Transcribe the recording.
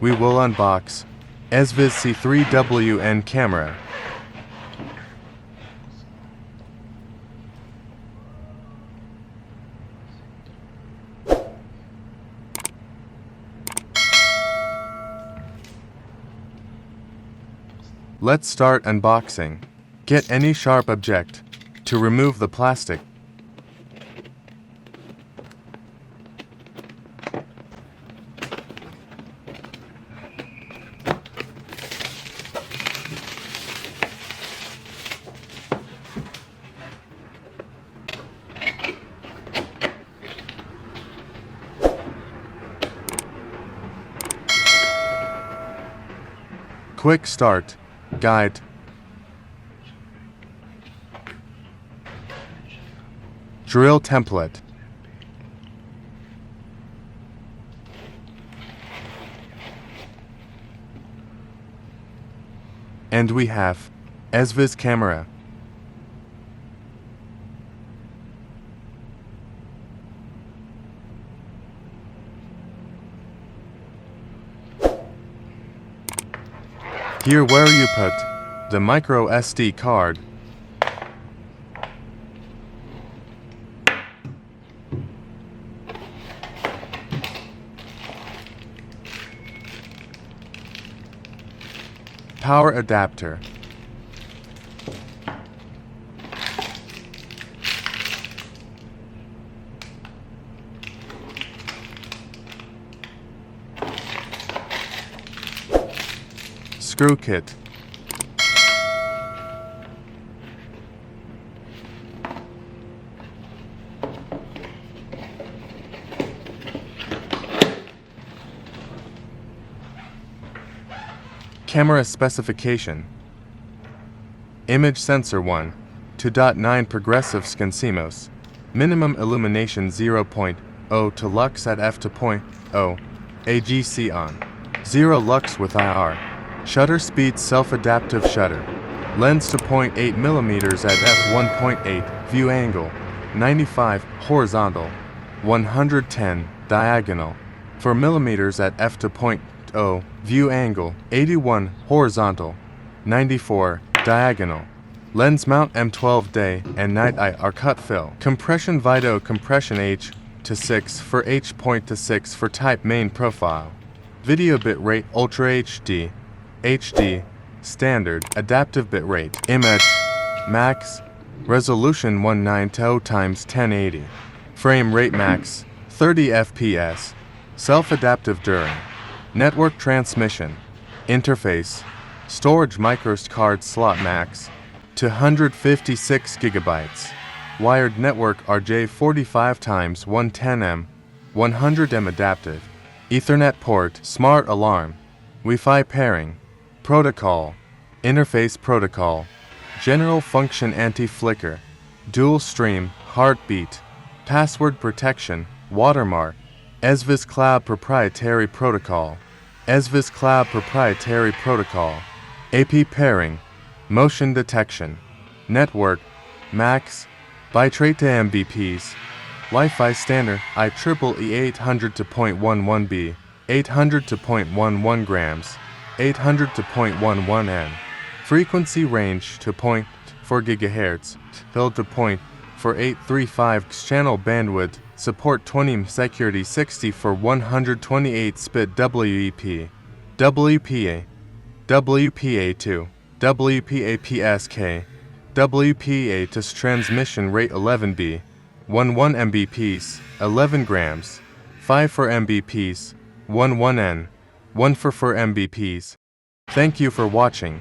we will unbox ESVIZ C3WN camera. Let's start unboxing. Get any sharp object to remove the plastic. Quick start guide. Drill template. And we have ESVIZ camera. Here where you put the micro SD card. Power adapter. Screw kit. Camera specification. Image sensor 1, 2.9 progressive scansimos. Minimum illumination 0.0 to lux at f2.0. AGC on. 0 lux with IR. Shutter speed self-adaptive shutter. Lens to 0.8 mm at f1.8. View angle 95 horizontal. 110 diagonal. 4 mm at f2.0. View angle 81 horizontal. 94 diagonal. Lens mount M12 day and night eye are cut fill. Compression Vito compression H to 6 for H.6 for type main profile. Video bitrate Ultra HD. HD, standard, adaptive bitrate, image, max, resolution 192 x 1080, frame rate max, 30 FPS, self-adaptive during, network transmission, interface, storage microSD card slot max, to 156 GB, wired network RJ45 x 110M, 100M adaptive, Ethernet port, smart alarm, Wi-Fi pairing, protocol, interface protocol, general function anti-flicker, dual stream, heartbeat, password protection, watermark, ESVIZ Cloud proprietary protocol, ESVIZ Cloud proprietary protocol, AP pairing, motion detection, network, max, bitrate to Mbps, Wi-Fi standard IEEE 800 to 0.11b, 800 to 0.11 grams, 800 to 0.11 n. Frequency range to 0.4 GHz, till to 0.4835 channel bandwidth, support 20 security 60 for 128 spit WEP, WPA, WPA2, WPA-PSK, WPA to transmission rate 11B, 11 Mbps, 11 grams, 5 for Mbps, 11 n. 1 for 4 Mbps. Thank you for watching.